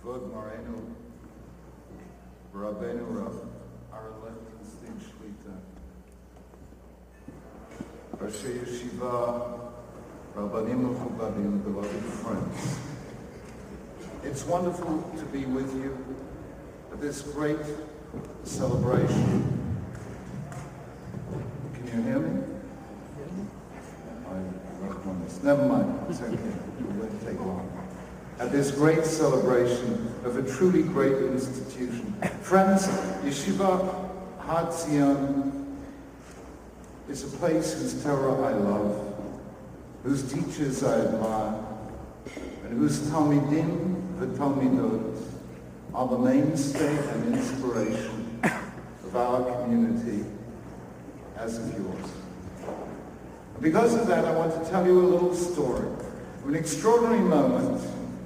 Kvod Marenu, Rabbeinu Har Etzion Shlita, Rashi Yeshiva, Rabbanim Mechubadim, beloved friends. It's wonderful to be with you at this great celebration. Can you hear me? Never mind, it's okay. It won't take long. At this great celebration of a truly great institution. Friends, Yeshiva Har Etzion is a place whose Torah I love, whose teachers I admire, and whose Talmidim v'Talmidot are the mainstay and inspiration of our community, as of yours. Because of that, I want to tell you a little story of an extraordinary moment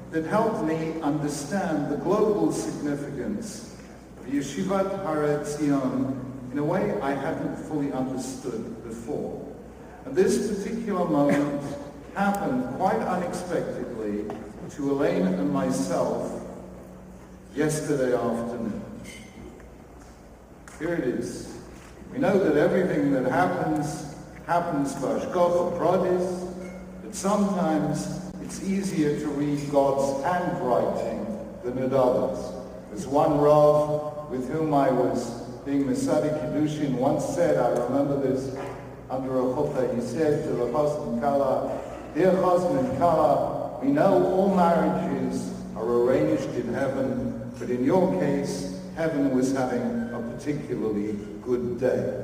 that helped me understand the global significance of Yeshivat Har Etzion in a way I hadn't fully understood before. And this particular moment happened quite unexpectedly to Elaine and myself yesterday afternoon. Here it is. We know that everything that happens v'hashgacha prodis, but sometimes it's easier to read God's handwriting than at others. As one Rav with whom I was being Masadi Kiddushin once said, I remember this under a chuppah, he said to the Chazan Kala, "Dear Chazan Kala, we know all marriages are arranged in heaven, but in your case, heaven was having a particularly good day."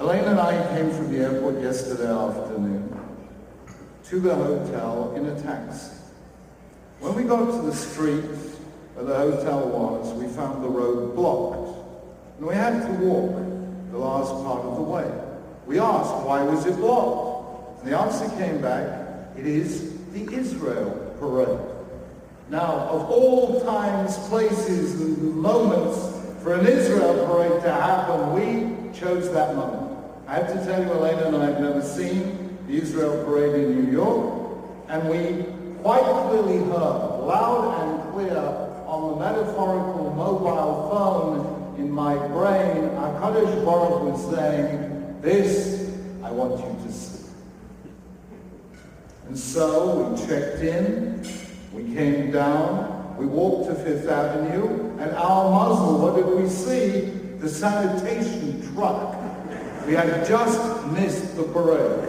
Elaine and I came from the airport yesterday afternoon to the hotel in a taxi. When we got to the street where the hotel was, we found the road blocked, and we had to walk the last part of the way. We asked, why was it blocked? And the answer came back, it is the Israel parade. Now, of all times, places, and moments for an Israel parade to happen, we chose that moment. I have to tell you, Elena and I have never seen the Israel parade in New York, and we quite clearly heard, loud and clear, on the metaphorical mobile phone in my brain, HaKadosh Baruch was saying, "This I want you to see." And so we checked in, we came down, we walked to Fifth Avenue, and our muzzle, what did we see? The sanitation truck. We had just missed the parade.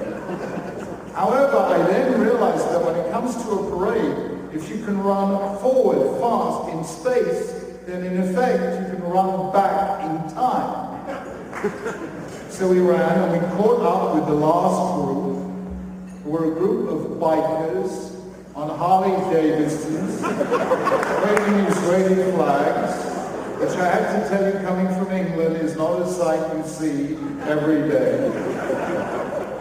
However, I then realized that when it comes to a parade, if you can run forward fast in space, then in effect you can run back in time. So we ran and we caught up with the last group, who were a group of bikers on Harley Davidsons, waving Israeli flags, which I have to tell you, coming from England, is not a sight you see every day.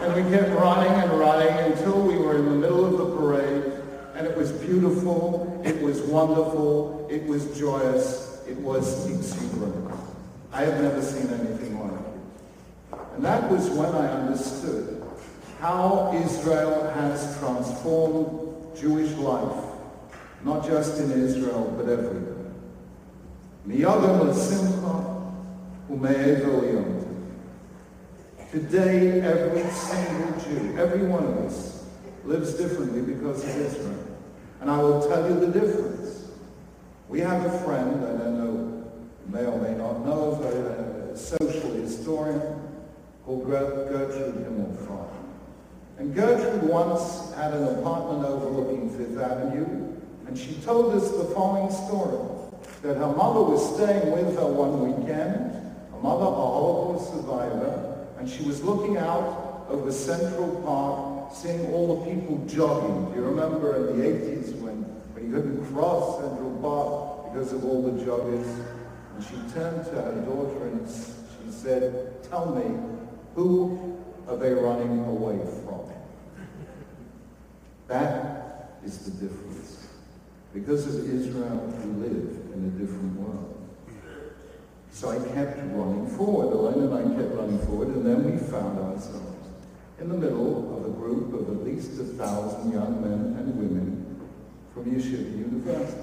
And we kept running and running until we were in the middle of the parade, and it was beautiful, it was wonderful, it was joyous, it was exuberant. I have never seen anything like it. And that was when I understood how Israel has transformed Jewish life, not just in Israel, but everywhere. Today, every single Jew, every one of us, lives differently because of Israel. And I will tell you the difference. We have a friend, I don't know, you may or may not know of a social historian called Gertrude Himmelfarb. And Gertrude once had an apartment overlooking Fifth Avenue, and she told us the following story. That her mother was staying with her one weekend, her mother, a Holocaust survivor, and she was looking out over Central Park, seeing all the people jogging. Do you remember in the 80s when you couldn't cross Central Park because of all the joggers? And she turned to her daughter and she said, "Tell me, who are they running away from?" That is the difference. Because of Israel, we live in a different world. So I kept running forward. Elaine and I kept running forward, and then we found ourselves in the middle of a group of at least 1,000 young men and women from Yeshiva University.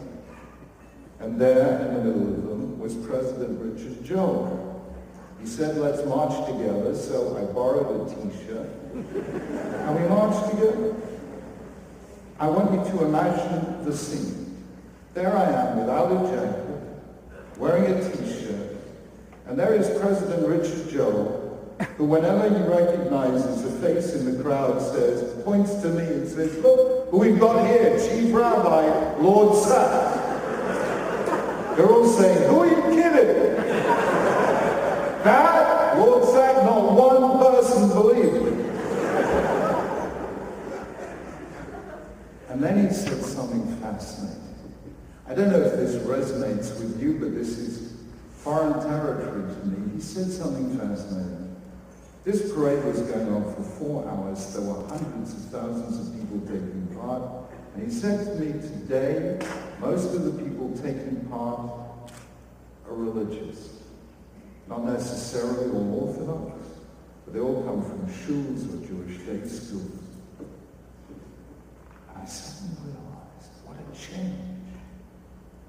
And there, in the middle of them, was President Richard Joel. He said, let's march together, so I borrowed a t-shirt, and we marched together. I want you to imagine the scene. There I am, without a jacket, wearing a t-shirt, and there is President Richard Joel, who whenever he recognizes a face in the crowd points to me and says, look who we've got here, Chief Rabbi Lord Sacks. They're all saying, who are you kidding? That, Lord Sacks, not one person believed it. And then he said something fascinating. I don't know if this resonates with you, but this is foreign territory to me. He said something fascinating. This parade was going on for 4 hours. There were hundreds of thousands of people taking part. And he said to me, today, most of the people taking part are religious. Not necessarily all Orthodox, but they all come from shuls or Jewish day schools. And I suddenly realized what a change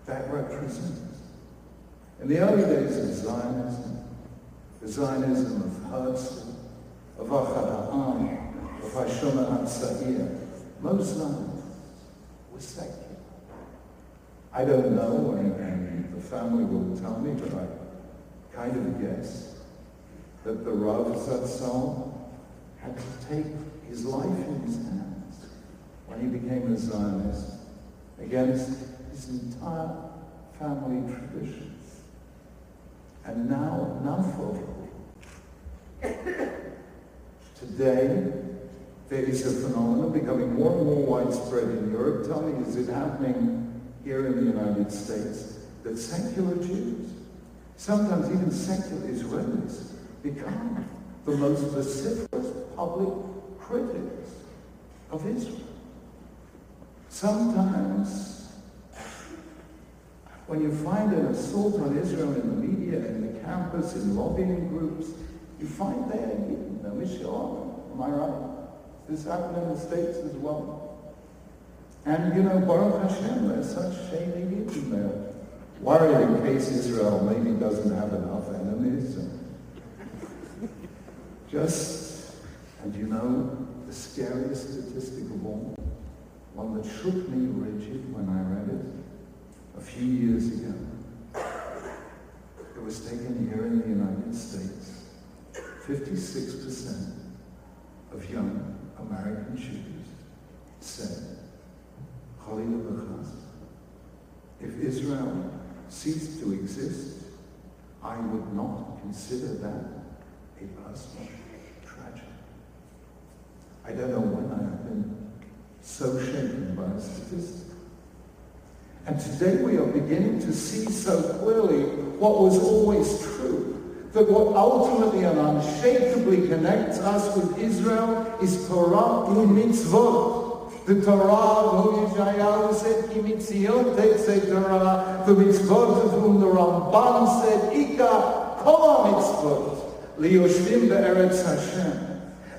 that represents. In the early days of Zionism, the Zionism of Herzl, of Ahad Ha'am, of Hashona Hatzair, most Zionists were secular. I don't know, and the family will tell me, but I kind of guess that the Rav Zatzal had to take his life in his hands when he became a Zionist against his entire family traditions. And now, enough of it. Today, there is a phenomenon becoming more and more widespread in Europe. Tell me, is it happening here in the United States, that secular Jews, sometimes even secular Israelis, become the most vociferous public critics of Israel? Sometimes, when you find an assault on Israel in the media, in the campus, in lobbying groups, you find they are hidden. Now, Michelle, am I right? This happened in the States as well. And you know, Baruch Hashem, there's such shady hidden there. Worried in case Israel maybe doesn't have enough enemies. And you know, the scariest statistic of all, one that shook me rigid when I read it a few years ago. It was taken here in the United States. 56% of young American Jews said, if Israel ceased to exist, I would not consider that a personal tragedy. I don't know when I have been so shaken by a statistic. And today we are beginning to see so clearly what was always true, that what ultimately and unshakably connects us with Israel is Torah and mitzvot. The Torah, who Yeshayahu said, Ki mitzion tetzei Torah, the mitzvot of whom the Ramban said, Ika kol mitzvot, liyoshvim be'eretz Hashem.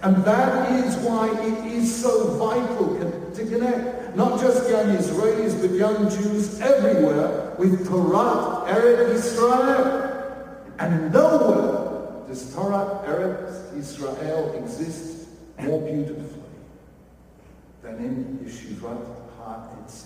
And that is why it is so vital to connect not just young Israelis, but young Jews everywhere with Torah Eretz Yisrael. And nowhere does Torah Eretz Yisrael exist more beautifully than in Yeshivat Har Etzion.